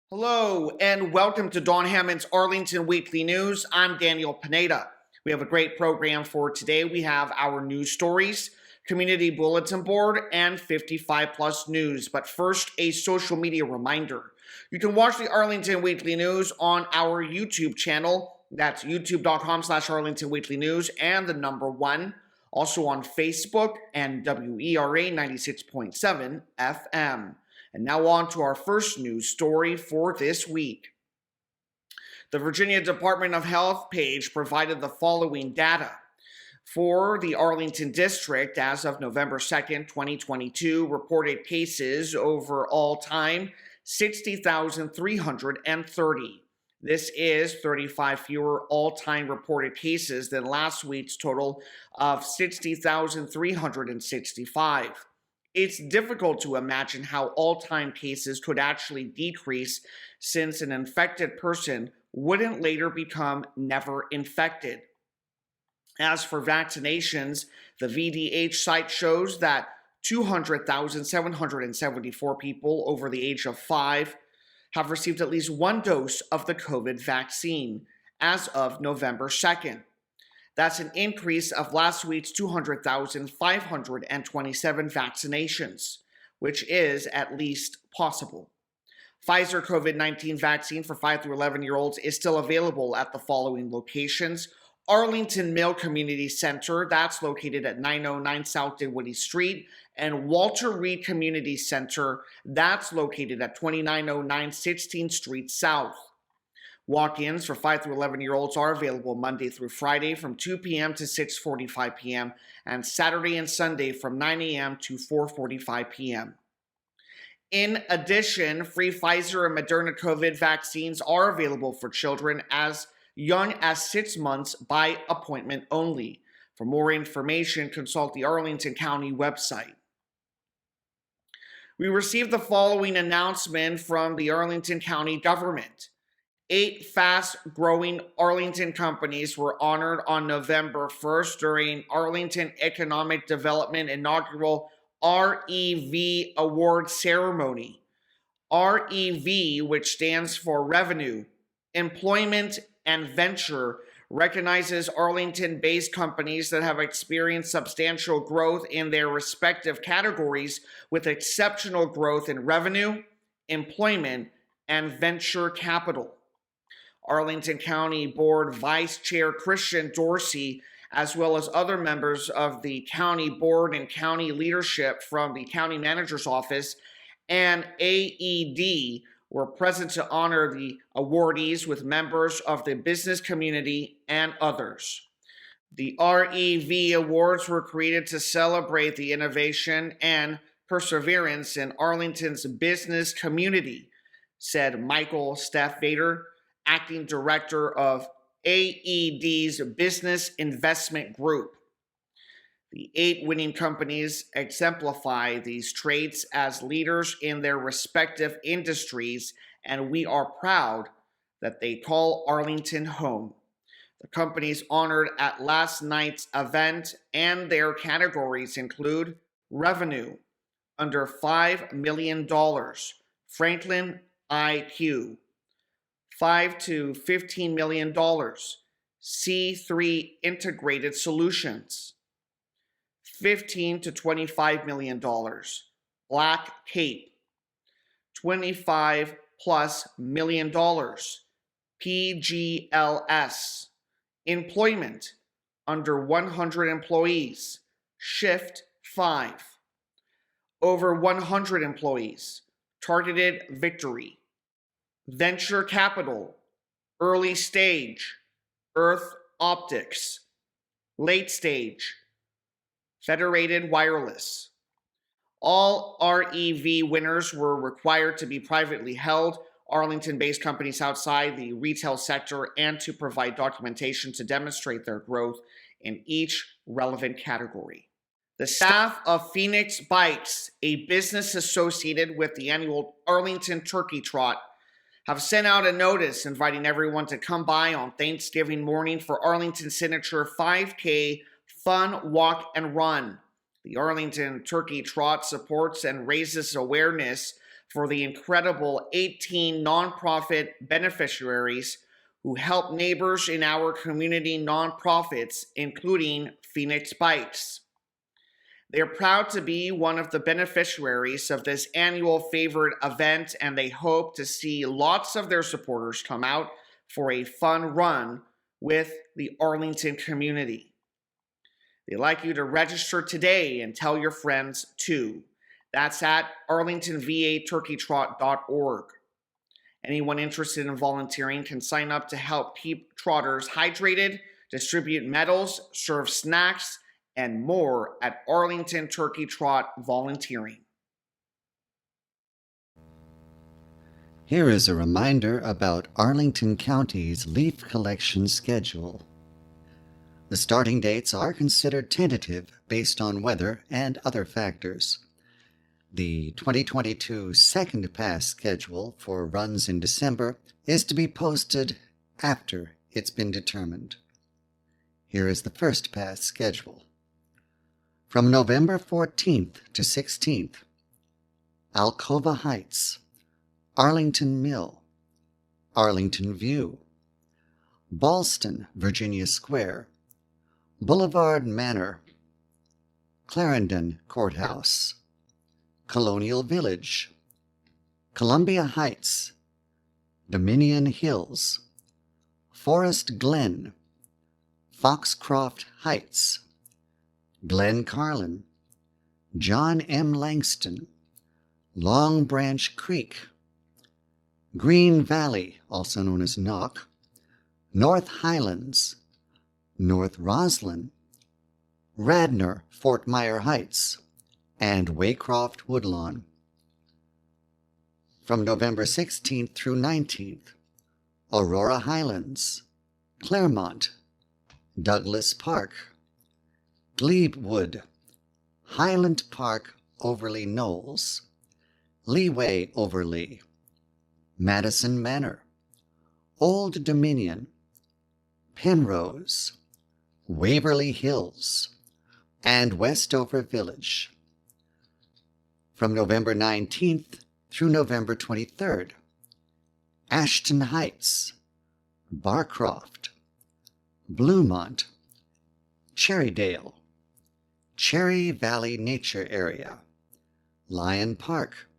Hello and welcome to Don Hammond's Arlington Weekly News. I'm Daniel Pineda. We have a great program for today. We have our news stories, community bulletin board, and 55 plus news. But first, a social media reminder. You can watch the Arlington Weekly News on our YouTube channel. That's youtube.com/Arlington Weekly News and the number 1. Also on Facebook and WERA 96.7 FM. And now on to our first news story for this week. The Virginia Department of Health page provided the following data. For the Arlington District, as of November 2nd, 2022, reported cases over all time, 60,330. This is 35 fewer all-time reported cases than last week's total of 60,365. It's difficult to imagine how all-time cases could actually decrease since an infected person wouldn't later become never infected. As for vaccinations, the VDH site shows that 200,774 people over the age of 5 have received at least one dose of the COVID vaccine as of November 2nd. That's an increase of last week's 200,527 vaccinations, which is at least possible. Pfizer COVID-19 vaccine for 5 through 11-year-olds is still available at the following locations. Arlington Mill Community Center, that's located at 909 South Dinwiddie Street, and Walter Reed Community Center, that's located at 2909 16th Street South. Walk-ins for 5 through 11-year-olds are available Monday through Friday from 2 p.m. to 6:45 p.m. and Saturday and Sunday from 9 a.m. to 4:45 p.m. In addition, free Pfizer and Moderna COVID vaccines are available for children as young as 6 months by appointment only. For more information, consult the Arlington County website. We received the following announcement from the Arlington County government. 8 fast-growing Arlington companies were honored on November 1st during Arlington Economic Development inaugural REV award ceremony. REV, which stands for Revenue, Employment, and Venture, recognizes Arlington-based companies that have experienced substantial growth in their respective categories with exceptional growth in revenue, employment, and venture capital. Arlington County Board Vice Chair Christian Dorsey, as well as other members of the county board and county leadership from the county manager's office and AED, were present to honor the awardees with members of the business community and others. The REV Awards were created to celebrate the innovation and perseverance in Arlington's business community, said Michael Steffvader, acting director of AED's Business Investment Group. The 8 winning companies exemplify these traits as leaders in their respective industries, and we are proud that they call Arlington home. The companies honored at last night's event and their categories include Revenue, under $5 million, Franklin IQ, $5 to $15 million, C3 Integrated Solutions, $15 to $25 million, Black Cape, $25 plus million, PGLS, Employment, under 100 employees, Shift 5, over 100 employees, Targeted Victory, Venture Capital, Early Stage, Earth Optics, Late Stage, Federated Wireless. All REV winners were required to be privately held Arlington-based companies outside the retail sector and to provide documentation to demonstrate their growth in each relevant category. The staff of Phoenix Bikes, a business associated with the annual Arlington Turkey Trot, have sent out a notice inviting everyone to come by on Thanksgiving morning for Arlington's signature 5K fun walk and run. The Arlington Turkey Trot supports and raises awareness for the incredible 18 nonprofit beneficiaries who help neighbors in our community nonprofits, including Phoenix Bikes. They are proud to be one of the beneficiaries of this annual favorite event, and they hope to see lots of their supporters come out for a fun run with the Arlington community. They'd like you to register today and tell your friends too. That's at arlingtonvaturkeytrot.org. Anyone interested in volunteering can sign up to help keep trotters hydrated, distribute medals, serve snacks, and more at Arlington Turkey Trot Volunteering. Here is a reminder about Arlington County's leaf collection schedule. The starting dates are considered tentative based on weather and other factors. The 2022 Second Pass schedule for runs in December is to be posted after it's been determined. Here is the First Pass schedule. From November 14th to 16th, Alcova Heights, Arlington Mill, Arlington View, Ballston, Virginia Square, Boulevard Manor, Clarendon Courthouse, Colonial Village, Columbia Heights, Dominion Hills, Forest Glen, Foxcroft Heights, Glen Carlin, John M. Langston, Long Branch Creek, Green Valley, also known as Knock, North Highlands, North Roslyn, Radnor, Fort Myer Heights, and Waycroft Woodlawn. From November 16th through 19th, Aurora Highlands, Claremont, Douglas Park, Glebewood, Highland Park, Overley Knolls, Leeway Overley, Madison Manor, Old Dominion, Penrose, Waverly Hills, and Westover Village. From November 19th through November 23rd, Ashton Heights, Barcroft, Bluemont, Cherrydale, Cherry Valley Nature Area, Lyon Park,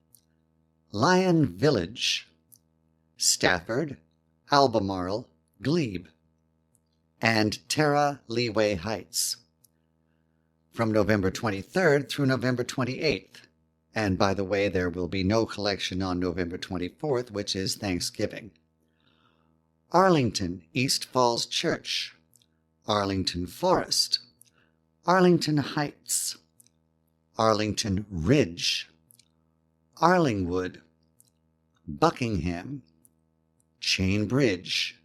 Lyon Village, Stafford, Albemarle, Glebe, and Terra Leeway Heights. From November 23rd through November 28th, and by the way, there will be no collection on November 24th, which is Thanksgiving. Arlington East Falls Church, Arlington Forest, Arlington Heights, Arlington Ridge, Arlingwood, Buckingham, Chain Bridge,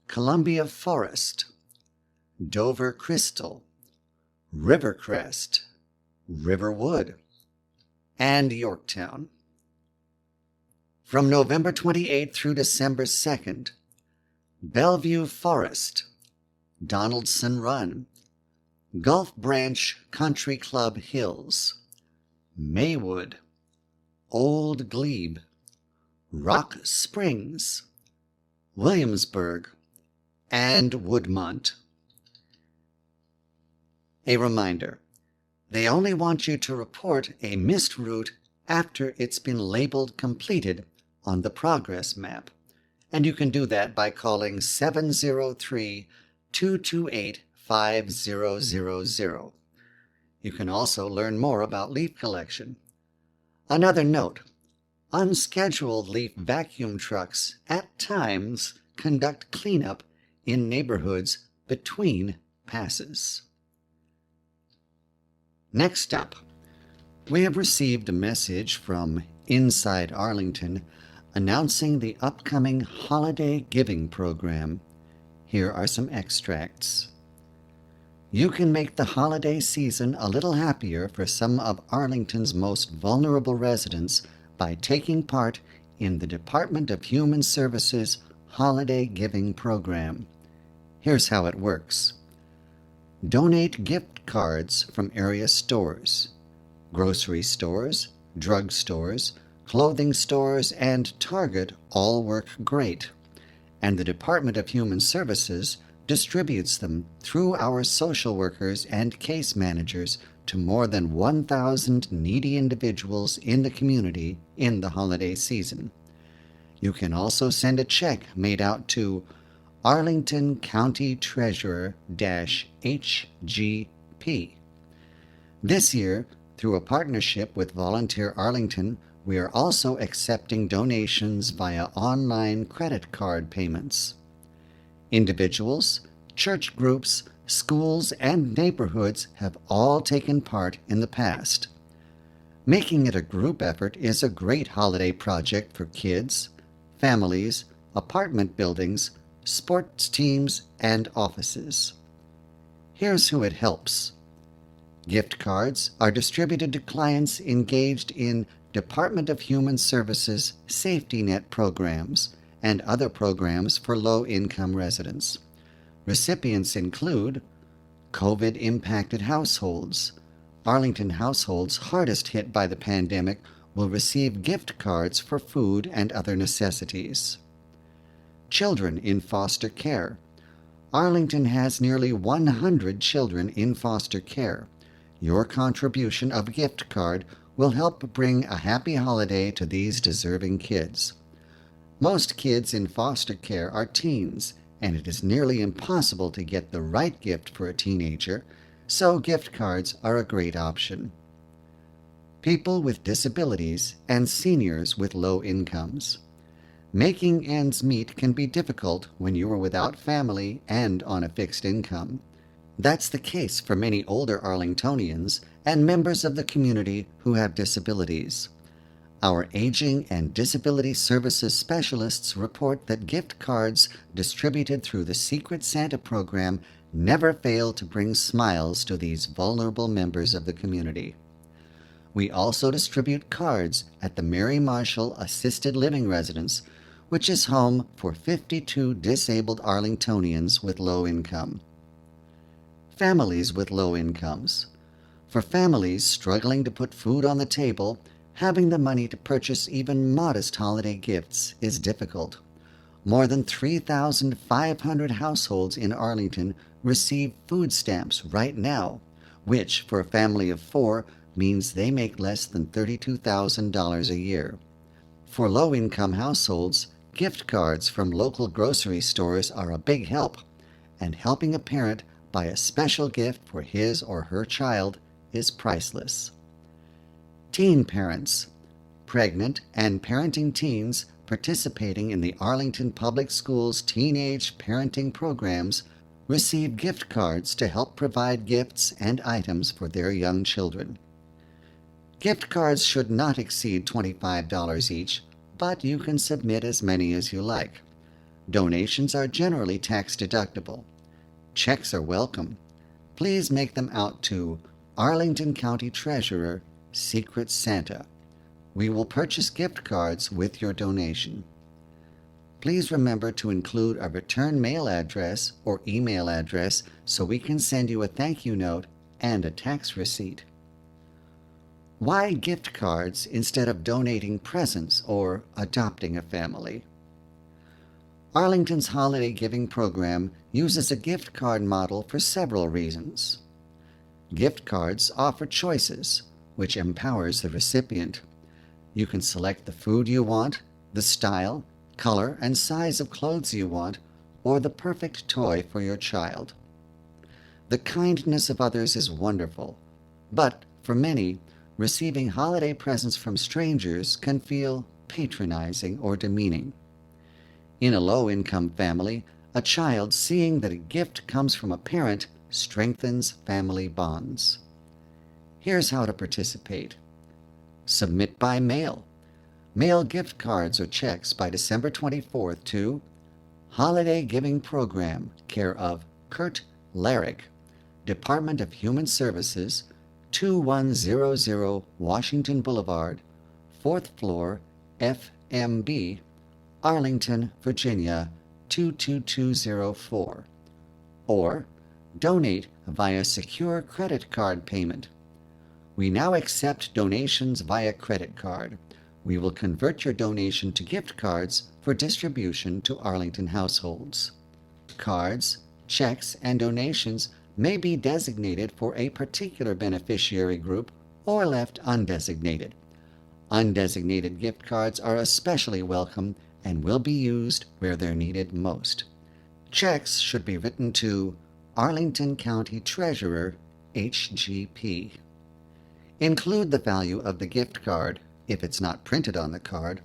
Columbia Forest, Dover Crystal, Rivercrest, Riverwood, and Yorktown. From November 28th through December 2nd, Bellevue Forest, Donaldson Run, Gulf Branch Country Club Hills, Maywood, Old Glebe, Rock Springs, Williamsburg, and Woodmont. A reminder, they only want you to report a missed route after it's been labeled completed on the progress map, and you can do that by calling 703-228-5000. You can also learn more about leaf collection. Another note, unscheduled leaf vacuum trucks at times conduct cleanup in neighborhoods between passes. Next up, we have received a message from Inside Arlington announcing the upcoming Holiday Giving Program. Here are some extracts. You can make the holiday season a little happier for some of Arlington's most vulnerable residents by taking part in the Department of Human Services Holiday Giving Program. Here's how it works. Donate gift cards from area stores. Grocery stores, drug stores, clothing stores, and Target all work great. And the Department of Human Services distributes them through our social workers and case managers to more than 1,000 needy individuals in the community in the holiday season. You can also send a check made out to Arlington County Treasurer HGP. This year, through a partnership with Volunteer Arlington, we are also accepting donations via online credit card payments. Individuals, church groups, schools, and neighborhoods have all taken part in the past. Making it a group effort is a great holiday project for kids, families, apartment buildings, sports teams, and offices. Here's who it helps. Gift cards are distributed to clients engaged in Department of Human Services safety net programs and other programs for low-income residents. Recipients include COVID-impacted households. Arlington households hardest hit by the pandemic will receive gift cards for food and other necessities. Children in foster care. Arlington has nearly 100 children in foster care. Your contribution of gift card will help bring a happy holiday to these deserving kids. Most kids in foster care are teens, and it is nearly impossible to get the right gift for a teenager, so gift cards are a great option. People with disabilities and seniors with low incomes. Making ends meet can be difficult when you are without family and on a fixed income. That's the case for many older Arlingtonians and members of the community who have disabilities. Our Aging and Disability Services specialists report that gift cards distributed through the Secret Santa program never fail to bring smiles to these vulnerable members of the community. We also distribute cards at the Mary Marshall Assisted Living Residence, which is home for 52 disabled Arlingtonians with low income. Families with low incomes. For families struggling to put food on the table, having the money to purchase even modest holiday gifts is difficult. More than 3,500 households in Arlington receive food stamps right now, which for a family of 4 means they make less than $32,000 a year. For low-income households, gift cards from local grocery stores are a big help, and helping a parent buy a special gift for his or her child is priceless. Teen parents. Pregnant and parenting teens participating in the Arlington Public Schools Teenage Parenting Programs receive gift cards to help provide gifts and items for their young children. Gift cards should not exceed $25 each, but you can submit as many as you like. Donations are generally tax-deductible. Checks are welcome. Please make them out to Arlington County Treasurer, Secret Santa. We will purchase gift cards with your donation. Please remember to include a return mail address or email address so we can send you a thank you note and a tax receipt. Why gift cards instead of donating presents or adopting a family? Arlington's Holiday Giving Program uses a gift card model for several reasons. Gift cards offer choices, which empowers the recipient. You can select the food you want, the style, color, and size of clothes you want, or the perfect toy for your child. The kindness of others is wonderful, but for many, receiving holiday presents from strangers can feel patronizing or demeaning. In a low-income family, a child seeing that a gift comes from a parent strengthens family bonds. Here's how to participate. Submit by mail. Mail gift cards or checks by December 24th to Holiday Giving Program, care of Kurt Larrick, Department of Human Services, 2100 Washington Boulevard, 4th floor, FMB, Arlington, Virginia, 22204. Or donate via secure credit card payment. We now accept donations via credit card. We will convert your donation to gift cards for distribution to Arlington households. Cards, checks, and donations may be designated for a particular beneficiary group or left undesignated. Undesignated gift cards are especially welcome and will be used where they're needed most. Checks should be written to Arlington County Treasurer, HGP. Include the value of the gift card, if it's not printed on the card,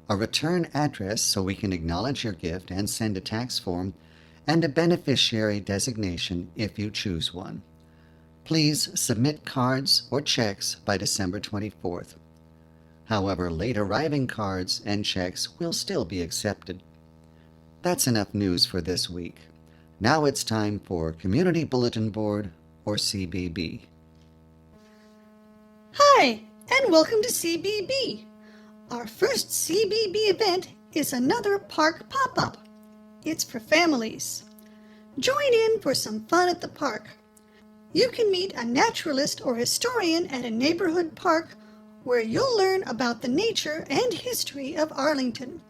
a return address so we can acknowledge your gift and send a tax form, and a beneficiary designation if you choose one. Please submit cards or checks by December 24th. However, late arriving cards and checks will still be accepted. That's enough news for this week. Now it's time for Community Bulletin Board, or CBB. Hi, and welcome to CBB. Our first CBB event is another park pop-up. It's for families. Join in for some fun at the park. You can meet a naturalist or historian at a neighborhood park where you'll learn about the nature and history of Arlington.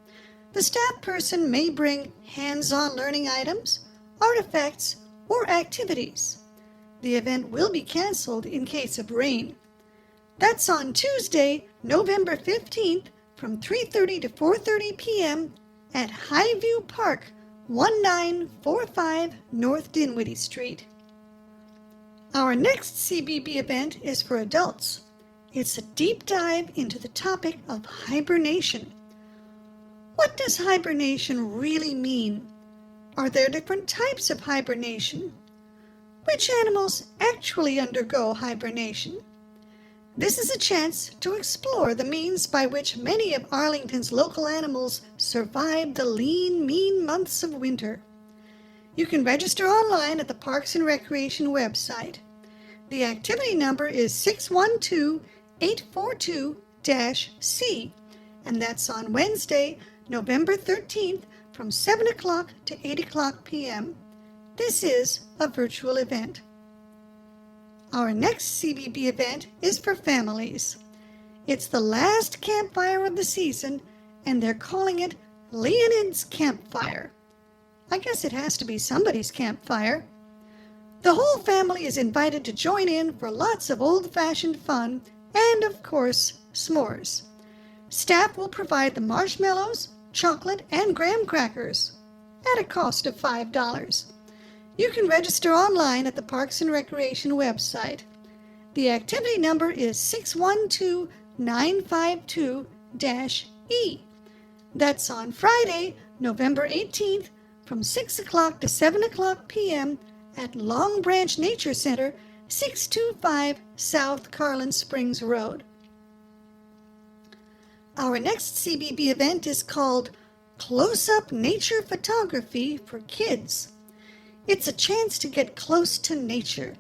The staff person may bring hands-on learning items, artifacts, or activities. The event will be canceled in case of rain. That's on Tuesday, November 15th from 3:30 to 4:30 p.m. at Highview Park, 1945 North Dinwiddie Street. Our next CBB event is for adults. It's a deep dive into the topic of hibernation. What does hibernation really mean? Are there different types of hibernation? Which animals actually undergo hibernation? This is a chance to explore the means by which many of Arlington's local animals survive the lean, mean months of winter. You can register online at the Parks and Recreation website. The activity number is 612-842-C, and that's on Wednesday, November 13th from 7 o'clock to 8 o'clock p.m. This is a virtual event. Our next CBB event is for families. It's the last campfire of the season, and they're calling it Leonid's Campfire. I guess it has to be somebody's campfire. The whole family is invited to join in for lots of old-fashioned fun and, of course, s'mores. Staff will provide the marshmallows, chocolate, and graham crackers at a cost of $5. You can register online at the Parks and Recreation website. The activity number is 612-952-E. That's on Friday, November 18th from 6 o'clock to 7 o'clock p.m. at Long Branch Nature Center, 625 South Carlin Springs Road. Our next CBB event is called Close-Up Nature Photography for Kids. It's a chance to get close to nature.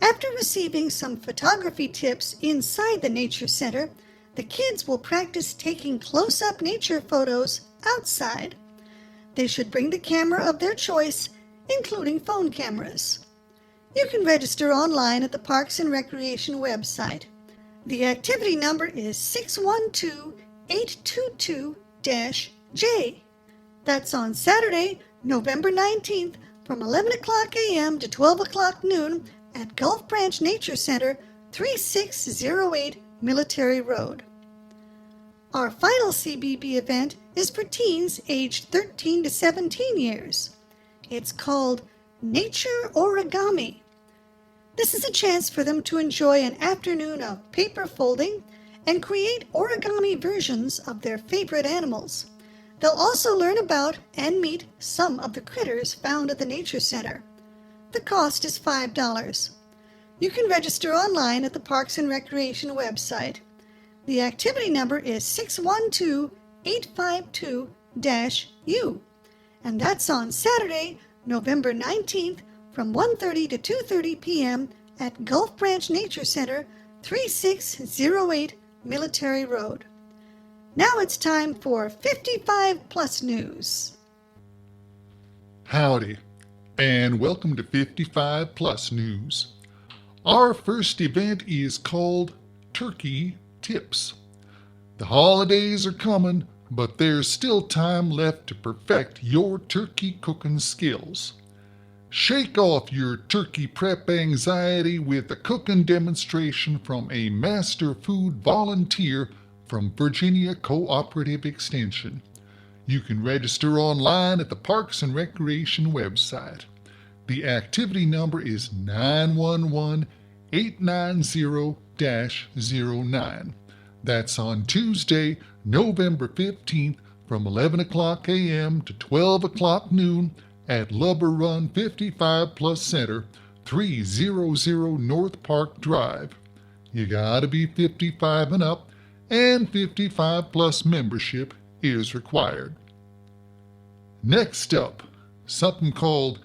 After receiving some photography tips inside the Nature Center, the kids will practice taking close-up nature photos outside. They should bring the camera of their choice, including phone cameras. You can register online at the Parks and Recreation website. The activity number is 612-822-J. That's on Saturday, November 19th from 11 o'clock a.m. to 12 o'clock noon at Gulf Branch Nature Center, 3608 Military Road. Our final CBB event is for teens aged 13 to 17 years. It's called Nature Origami. This is a chance for them to enjoy an afternoon of paper folding and create origami versions of their favorite animals. They'll also learn about and meet some of the critters found at the Nature Center. The cost is $5. You can register online at the Parks and Recreation website. The activity number is 612-852-U. And that's on Saturday, November 19th from 1:30 to 2:30 p.m. at Gulf Branch Nature Center, 3608 Military Road. Now it's time for 55 Plus News. Howdy, and welcome to 55 Plus News. Our first event is called Turkey Tips. The holidays are coming, but there's still time left to perfect your turkey cooking skills. Shake off your turkey prep anxiety with a cooking demonstration from a master food volunteer from Virginia Cooperative Extension. You can register online at the Parks and Recreation website. The activity number is 911-890-09. That's on Tuesday, November 15th from 11 o'clock a.m. to 12 o'clock noon at Lubber Run 55 Plus Center, 300 North Park Drive. You gotta be 55 and up, and 55 Plus membership is required. Next up, something called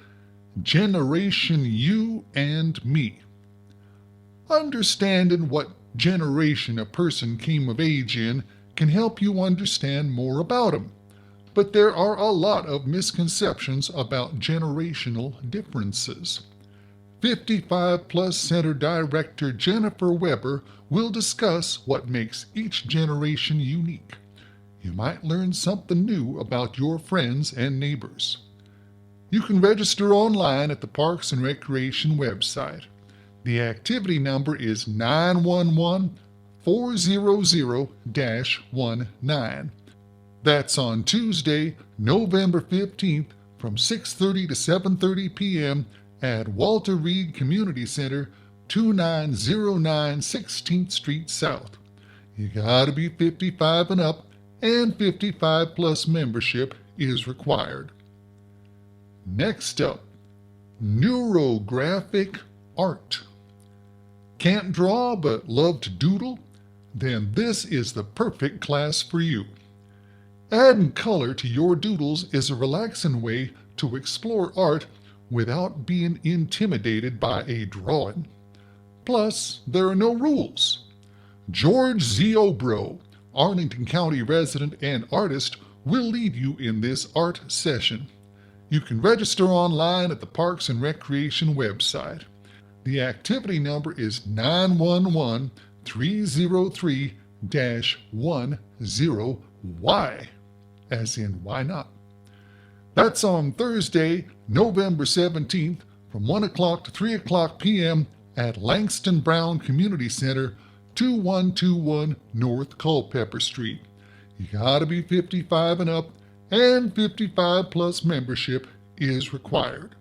Generation You and Me. Understanding what generation a person came of age in can help you understand more about them. But there are a lot of misconceptions about generational differences. 55 Plus Center Director Jennifer Weber will discuss what makes each generation unique. You might learn something new about your friends and neighbors. You can register online at the Parks and Recreation website. The activity number is 911-400-19. That's on Tuesday, November 15th from 6:30 to 7:30 p.m. at Walter Reed Community Center, 2909 16th Street South. You gotta be 55 and up, and 55 Plus membership is required. Next up, neurographic art. Can't draw but love to doodle? Then this is the perfect class for you. Adding color to your doodles is a relaxing way to explore art without being intimidated by a drawing. Plus, there are no rules. George Ziobro, Arlington County resident and artist, will lead you in this art session. You can register online at the Parks and Recreation website. The activity number is 911-303-10Y, as in why not. That's on Thursday, November 17th from 1 o'clock to 3 o'clock p.m. at Langston Brown Community Center, 2121 North Culpeper Street. You gotta be 55 and up, and 55 Plus membership is required.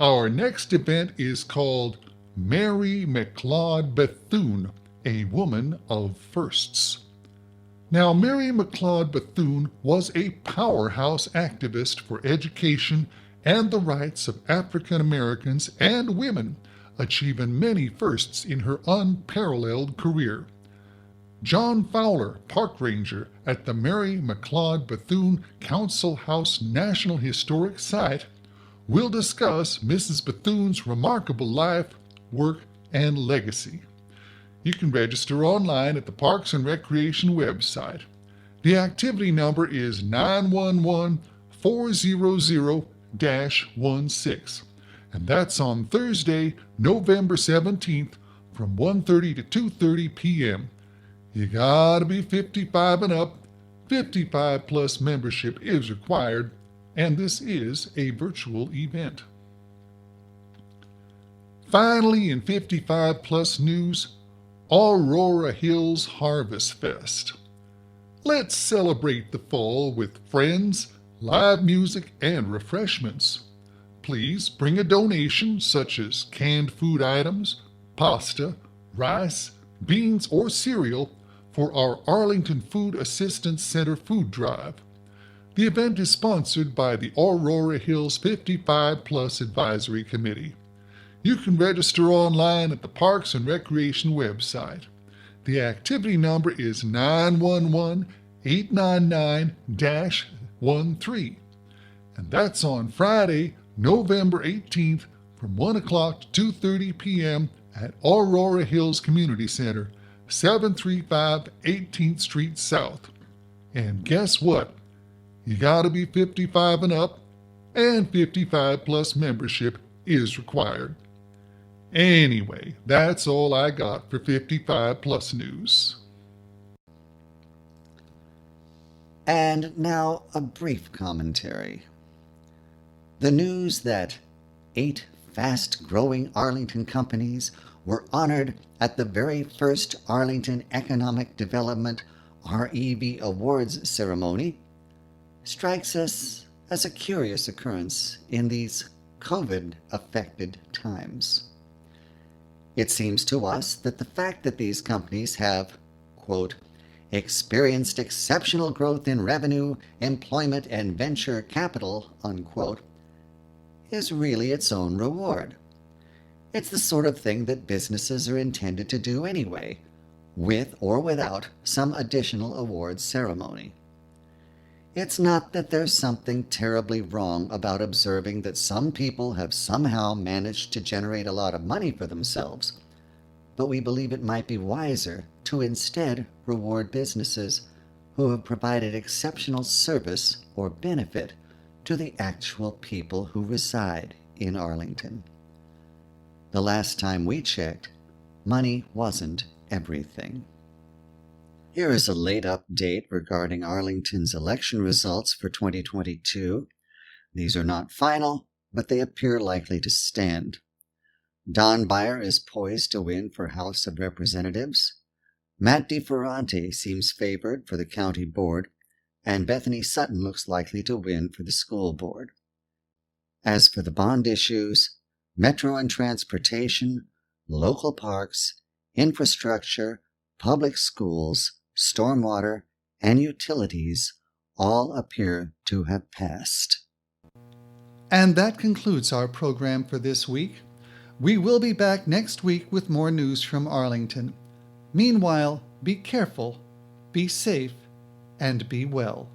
Our next event is called Mary McLeod Bethune, a woman of firsts. Now, Mary McLeod Bethune was a powerhouse activist for education and the rights of African Americans and women, achieving many firsts in her unparalleled career. John Fowler, park ranger at the Mary McLeod Bethune Council House National Historic Site, will discuss Mrs. Bethune's remarkable life, work, and legacy. You can register online at the Parks and Recreation website. The activity number is 911-400-16, and that's on Thursday, November 17th from 1:30 to 2:30 p.m. You gotta be 55 and up. 55 Plus membership is required, and this is a virtual event. Finally, in 55 Plus news, Aurora Hills Harvest Fest. Let's celebrate the fall with friends, live music, and refreshments. Please bring a donation such as canned food items, pasta, rice, beans, or cereal for our Arlington Food Assistance Center food drive. The event is sponsored by the Aurora Hills 55 Plus Advisory Committee. You can register online at the Parks and Recreation website. The activity number is 911-899-13. And that's on Friday, November 18th from 1 o'clock to 2:30 p.m. at Aurora Hills Community Center, 735 18th Street South. And guess what? You gotta be 55 and up, and 55 plus membership is required. Anyway, that's all I got for 55 plus news. And now a brief commentary. The news that 8 fast-growing Arlington companies were honored at the very first Arlington Economic Development REV Awards ceremony strikes us as a curious occurrence in these COVID-affected times. It seems to us that the fact that these companies have, quote, experienced exceptional growth in revenue, employment, and venture capital, unquote, is really its own reward. It's the sort of thing that businesses are intended to do anyway, with or without some additional awards ceremony. It's not that there's something terribly wrong about observing that some people have somehow managed to generate a lot of money for themselves, but we believe it might be wiser to instead reward businesses who have provided exceptional service or benefit to the actual people who reside in Arlington. The last time we checked, money wasn't everything. Here is a late update regarding Arlington's election results for 2022. These are not final, but they appear likely to stand. Don Beyer is poised to win for House of Representatives. Matt DeFerrante seems favored for the county board, and Bethany Sutton looks likely to win for the school board. As for the bond issues, metro and transportation, local parks, infrastructure, public schools, stormwater, and utilities all appear to have passed. And that concludes our program for this week. We will be back next week with more news from Arlington. Meanwhile, be careful, be safe, and be well.